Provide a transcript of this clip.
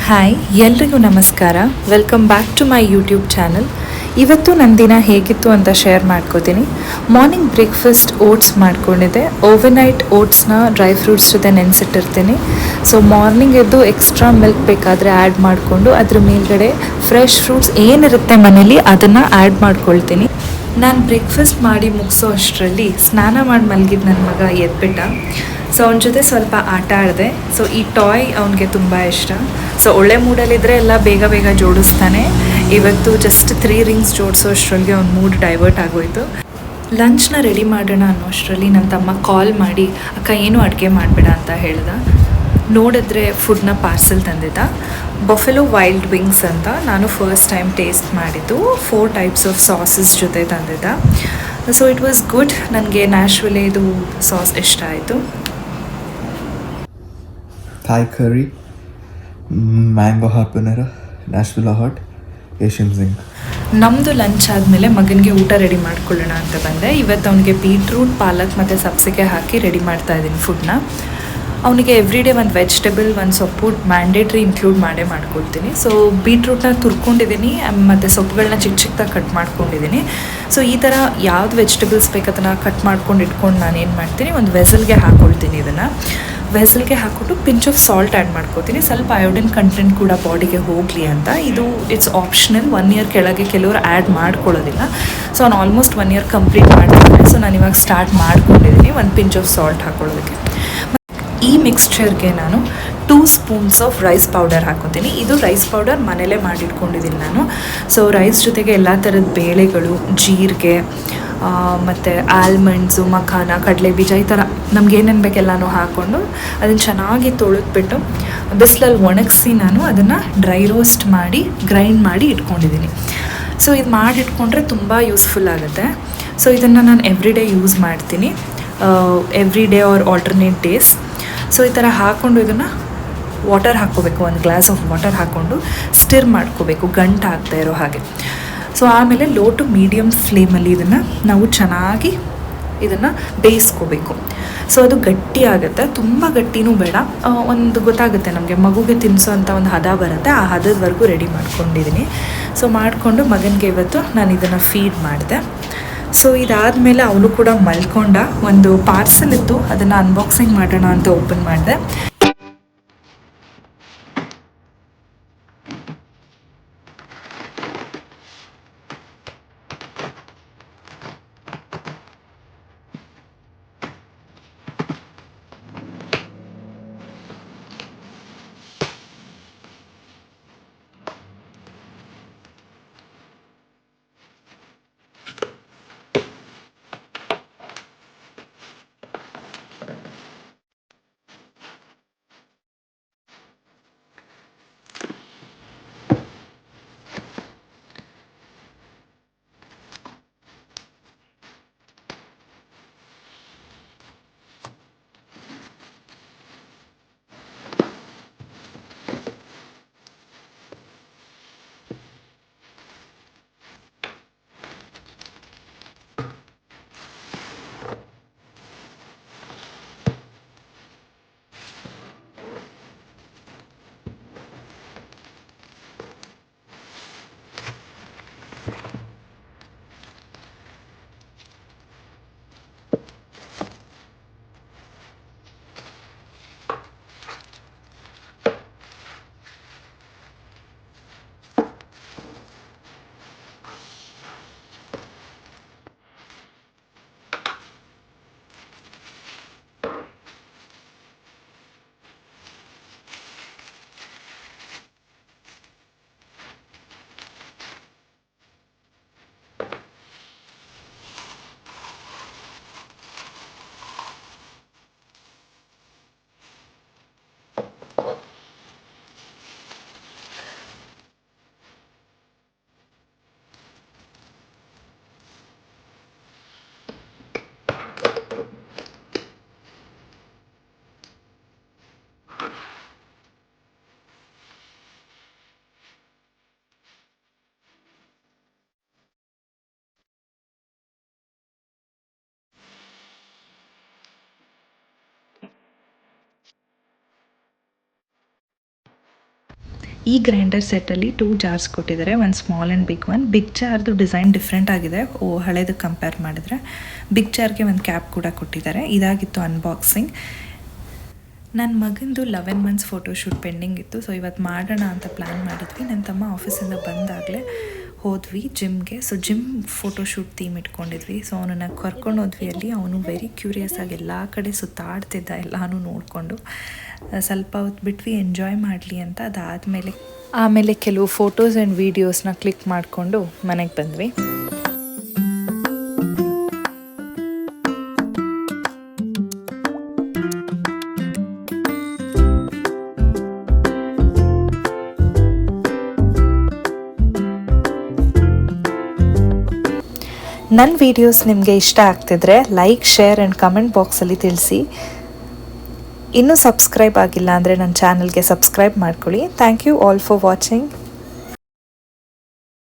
Hi ಎಲ್ರಿಗೂ ನಮಸ್ಕಾರ. Welcome back to my YouTube channel. ಇವತ್ತು ನನ್ನ ದಿನ ಹೇಗಿತ್ತು ಅಂತ ಶೇರ್ ಮಾಡ್ಕೋತೀನಿ. ಮಾರ್ನಿಂಗ್ ಬ್ರೇಕ್ಫಾಸ್ಟ್ ಓಟ್ಸ್ ಮಾಡ್ಕೊಂಡಿದ್ದೆ. ಓವರ್ನೈಟ್ ಓಟ್ಸ್ನ ಡ್ರೈ ಫ್ರೂಟ್ಸ್ ಜೊತೆ ನೆನೆಸಿಟ್ಟಿರ್ತೀನಿ. ಸೊ ಮಾರ್ನಿಂಗ್ ಎದ್ದು ಎಕ್ಸ್ಟ್ರಾ ಮಿಲ್ಕ್ ಬೇಕಾದರೆ ಆ್ಯಡ್ ಮಾಡಿಕೊಂಡು ಅದ್ರ ಮೇಲ್ಗಡೆ ಫ್ರೆಶ್ ಫ್ರೂಟ್ಸ್ ಏನಿರುತ್ತೆ ಮನೇಲಿ ಅದನ್ನು ಆ್ಯಡ್ ಮಾಡ್ಕೊಳ್ತೀನಿ. ನಾನು ಬ್ರೇಕ್ಫಾಸ್ಟ್ ಮಾಡಿ ಮುಗಿಸೋ ಅಷ್ಟರಲ್ಲಿ ಸ್ನಾನ ಮಾಡಿ ಮಲಗಿದ್ದು ನನ್ನ ಮಗ ಎದ್ಬಿಟ್ಟ. ಸೊ ಅವನ ಜೊತೆ ಸ್ವಲ್ಪ ಆಟ ಆಡಿದೆ. ಸೊ ಈ ಟಾಯ್ ಅವನಿಗೆ ತುಂಬ ಇಷ್ಟ. ಸೊ ಒಳ್ಳೆ ಮೂಡಲ್ಲಿದ್ದರೆ ಎಲ್ಲ ಬೇಗ ಬೇಗ ಜೋಡಿಸ್ತಾನೆ. ಇವತ್ತು ಜಸ್ಟ್ 3 ರಿಂಗ್ಸ್ ಜೋಡಿಸೋ ಅಷ್ಟರಲ್ಲಿ ಅವ್ನ ಮೂಡ್ ಡೈವರ್ಟ್ ಆಗೋಯಿತು. ಲಂಚ್ನ ರೆಡಿ ಮಾಡೋಣ ಅನ್ನೋ ಅಷ್ಟರಲ್ಲಿ ನನ್ನ ತಮ್ಮ ಕಾಲ್ ಮಾಡಿ ಅಕ್ಕ ಏನು ಅಡುಗೆ ಮಾಡಬೇಡ ಅಂತ ಹೇಳ್ದ. ನೋಡಿದ್ರೆ ಫುಡ್ನ ಪಾರ್ಸೆಲ್ ತಂದಿದ್ದ. ಬಫೆಲೋ ವೈಲ್ಡ್ ವಿಂಗ್ಸ್ ಅಂತ ನಾನು ಫಸ್ಟ್ ಟೈಮ್ ಟೇಸ್ಟ್ ಮಾಡಿದ್ದು. 4 ಟೈಪ್ಸ್ ಆಫ್ ಸಾಸಸ್ ಜೊತೆ ತಂದಿದ್ದ. So it was good. ನನಗೆ ನ್ಯಾಚುರಲಿ ಇದು ಸಾಸ್ ಇಷ್ಟ ಆಯಿತು. Thai curry, mango habanero, Nashville hot, Asian zing. ನಮ್ಮದು ಲಂಚ್ ಆದಮೇಲೆ ಮಗನಿಗೆ ಊಟ ರೆಡಿ ಮಾಡ್ಕೊಳ್ಳೋಣ ಅಂತ ಬಂದೆ. ಇವತ್ತು ಅವನಿಗೆ ಬೀಟ್ರೂಟ್, ಪಾಲಕ್ ಮತ್ತು ಸಬ್ಸಿಗೆ ಹಾಕಿ ರೆಡಿ ಮಾಡ್ತಾ ಇದ್ದೀನಿ ಫುಡ್ನ. ಅವನಿಗೆ ಎವ್ರಿ ಡೇ ಒಂದು ವೆಜಿಟೇಬಲ್, ಒಂದು ಸೊಪ್ಪು ಮ್ಯಾಂಡೇಟ್ರಿ ಇನ್ಕ್ಲೂಡ್ ಮಾಡೇ ಮಾಡ್ಕೊಳ್ತೀನಿ. ಸೊ ಬೀಟ್ರೂಟ್ನ ತುರ್ಕೊಂಡಿದ್ದೀನಿ ಮತ್ತು ಸೊಪ್ಪುಗಳನ್ನ ಚಿಕ್ಕ ಚಿಕ್ಕದಾಗಿ ಕಟ್ ಮಾಡ್ಕೊಂಡಿದ್ದೀನಿ. ಸೊ ಈ ಥರ ಯಾವ್ದು ವೆಜಿಟೇಬಲ್ಸ್ ಬೇಕು ಅದನ್ನು ಕಟ್ ಮಾಡ್ಕೊಂಡು ಇಟ್ಕೊಂಡು ನಾನು ಏನು ಮಾಡ್ತೀನಿ, ಒಂದು ವೆಸಲ್ಗೆ ಹಾಕ್ಕೊಳ್ತೀನಿ. ಇದನ್ನು ವೆಸಲ್ಗೆ ಹಾಕ್ಬಿಟ್ಟು ಪಿಂಚ್ ಆಫ್ ಸಾಲ್ಟ್ ಆ್ಯಡ್ ಮಾಡ್ಕೋತೀನಿ. ಸ್ವಲ್ಪ ಅಯೋಡಿನ್ ಕಂಟೆಂಟ್ ಕೂಡ ಬಾಡಿಗೆ ಹೋಗಲಿ ಅಂತ. ಇದು ಇಟ್ಸ್ ಆಪ್ಷನಲ್. 1 ಇಯರ್ ಕೆಳಗೆ ಕೆಲವರು ಆ್ಯಡ್ ಮಾಡ್ಕೊಳ್ಳೋದಿಲ್ಲ. ಸೊ ನಾನು ಆಲ್ಮೋಸ್ಟ್ 1 ಇಯರ್ ಕಂಪ್ಲೀಟ್ ಮಾಡ್ತೀನಿ. ಸೊ ನಾನು ಇವಾಗ ಸ್ಟಾರ್ಟ್ ಮಾಡ್ಕೊಂಡಿದ್ದೀನಿ ಒಂದು ಪಿಂಚ್ ಆಫ್ ಸಾಲ್ಟ್ ಹಾಕೊಳ್ಳೋದಕ್ಕೆ. ಈ ಮಿಕ್ಸ್ಚರ್ಗೆ ನಾನು 2 ಸ್ಪೂನ್ಸ್ ಆಫ್ ರೈಸ್ ಪೌಡರ್ ಹಾಕೋತೀನಿ. ಇದು ರೈಸ್ ಪೌಡರ್ ಮನೇಲೇ ಮಾಡಿಟ್ಕೊಂಡಿದ್ದೀನಿ ನಾನು. ಸೊ ರೈಸ್ ಜೊತೆಗೆ ಎಲ್ಲ ಥರದ ಬೇಳೆಗಳು, ಜೀರಿಗೆ ಮತ್ತು ಆಲ್ಮಂಡ್ಸು, ಮಖಾನ, ಕಡಲೆ ಬೀಜ, ಈ ಥರ ನಮ್ಗೆ ಏನೇನು ಬೇಕೆಲ್ಲನೂ ಹಾಕ್ಕೊಂಡು ಅದನ್ನು ಚೆನ್ನಾಗಿ ತೊಳೆದ್ಬಿಟ್ಟು ಬಿಸಿಲಲ್ಲಿ ಒಣಗಿಸಿ ನಾನು ಅದನ್ನು ಡ್ರೈ ರೋಸ್ಟ್ ಮಾಡಿ ಗ್ರೈಂಡ್ ಮಾಡಿ ಇಟ್ಕೊಂಡಿದ್ದೀನಿ. ಸೊ ಇದು ಮಾಡಿಟ್ಕೊಂಡ್ರೆ ತುಂಬ ಯೂಸ್ಫುಲ್ ಆಗುತ್ತೆ. ಸೊ ಇದನ್ನು ನಾನು ಎವ್ರಿ ಡೇ ಯೂಸ್ ಮಾಡ್ತೀನಿ, every day or alternate days. So ಈ ಥರ ಹಾಕ್ಕೊಂಡು ಇದನ್ನು ವಾಟರ್ ಹಾಕ್ಕೋಬೇಕು. 1 ಗ್ಲಾಸ್ ಆಫ್ ವಾಟರ್ ಹಾಕ್ಕೊಂಡು ಸ್ಟಿರ್ ಮಾಡ್ಕೋಬೇಕು, ಗಂಟು ಹಾಕ್ತಾ ಇರೋ ಹಾಗೆ. ಸೊ ಆಮೇಲೆ ಲೋ ಟು ಮೀಡಿಯಮ್ ಫ್ಲೇಮಲ್ಲಿ ಇದನ್ನು ನಾವು ಚೆನ್ನಾಗಿ ಇದನ್ನು ಬೇಯಿಸ್ಕೋಬೇಕು. ಸೊ ಅದು ಗಟ್ಟಿ ಆಗುತ್ತೆ, ತುಂಬ ಗಟ್ಟಿನೂ ಬೇಡ. ಒಂದು ಗೊತ್ತಾಗುತ್ತೆ ನಮಗೆ, ಮಗುಗೆ ತಿನ್ನಿಸೋಂಥ ಒಂದು ಹದ ಬರುತ್ತೆ. ಆ ಹದದವರೆಗೂ ರೆಡಿ ಮಾಡ್ಕೊಂಡಿದ್ದೀನಿ. ಸೊ ಮಾಡಿಕೊಂಡು ಮಗನಿಗೆ ಇವತ್ತು ನಾನು ಇದನ್ನು ಫೀಡ್ ಮಾಡಿದೆ. ಸೊ ಇದಾದಮೇಲೆ ಅವನು ಕೂಡ ಮಲ್ಕೊಂಡ. ಒಂದು ಪಾರ್ಸಲ್ ಇತ್ತು, ಅದನ್ನು ಅನ್ಬಾಕ್ಸಿಂಗ್ ಮಾಡೋಣ ಅಂತ ಓಪನ್ ಮಾಡಿದೆ. ಈ ಗ್ರೈಂಡರ್ ಸೆಟ್ಟಲ್ಲಿ 2 ಜಾರ್ಸ್ ಕೊಟ್ಟಿದ್ದಾರೆ, ಒಂದು small and big one. Big ಜಾರ್ದು ಡಿಸೈನ್ ಡಿಫ್ರೆಂಟ್ ಆಗಿದೆ ಹಳೇದಕ್ಕೆ ಕಂಪೇರ್ ಮಾಡಿದ್ರೆ. ಬಿಗ್ ಜಾರ್ಗೆ ಒಂದು ಕ್ಯಾಪ್ ಕೂಡ ಕೊಟ್ಟಿದ್ದಾರೆ. ಇದಾಗಿತ್ತು ಅನ್ಬಾಕ್ಸಿಂಗ್. ನನ್ನ ಮಗಂದು 11 ಮಂತ್ಸ್ ಫೋಟೋಶೂಟ್ ಪೆಂಡಿಂಗ್ ಇತ್ತು, ಸೊ ಇವತ್ತು ಮಾಡೋಣ ಅಂತ ಪ್ಲ್ಯಾನ್ ಮಾಡಿದ್ವಿ. ನನ್ನ ತಮ್ಮ ಆಫೀಸಿಂದ ಬಂದಾಗಲೇ ಹೋದ್ವಿ ಜಿಮ್ಗೆ. ಸೊ ಜಿಮ್ ಫೋಟೋಶೂಟ್ ಥೀಮ್ ಇಟ್ಕೊಂಡಿದ್ವಿ. ಸೊ ಅವನನ್ನು ಕರ್ಕೊಂಡು ಹೋದ್ವಿ. ಅಲ್ಲಿ ಅವನು ವೆರಿ ಕ್ಯೂರಿಯಸ್ ಆಗಿ ಎಲ್ಲ ಕಡೆ ಸುತ್ತಾಡ್ತಿದ್ದ, ಎಲ್ಲನೂ ನೋಡಿಕೊಂಡು. ಸ್ವಲ್ಪ ಹೊತ್ತು ಬಿಟ್ವಿ ಎಂಜಾಯ್ ಮಾಡಲಿ ಅಂತ. ಆಮೇಲೆ ಕೆಲವು ಫೋಟೋಸ್ ಆ್ಯಂಡ್ ವೀಡಿಯೋಸ್ನ ಕ್ಲಿಕ್ ಮಾಡಿಕೊಂಡು ಮನೆಗೆ ಬಂದ್ವಿ. ನನ್ನ ವೀಡಿಯೋಸ್ ನಿಮಗೆ ಇಷ್ಟ ಆಗ್ತಿದ್ರೆ ಲೈಕ್, ಶೇರ್ ಆ್ಯಂಡ್ ಕಮೆಂಟ್ ಬಾಕ್ಸಲ್ಲಿ ತಿಳಿಸಿ. ಇನ್ನೂ ಸಬ್ಸ್ಕ್ರೈಬ್ ಆಗಿಲ್ಲ ಅಂದರೆ ನನ್ನ ಚಾನಲ್ಗೆ ಸಬ್ಸ್ಕ್ರೈಬ್ ಮಾಡ್ಕೊಳ್ಳಿ. Thank you all for watching.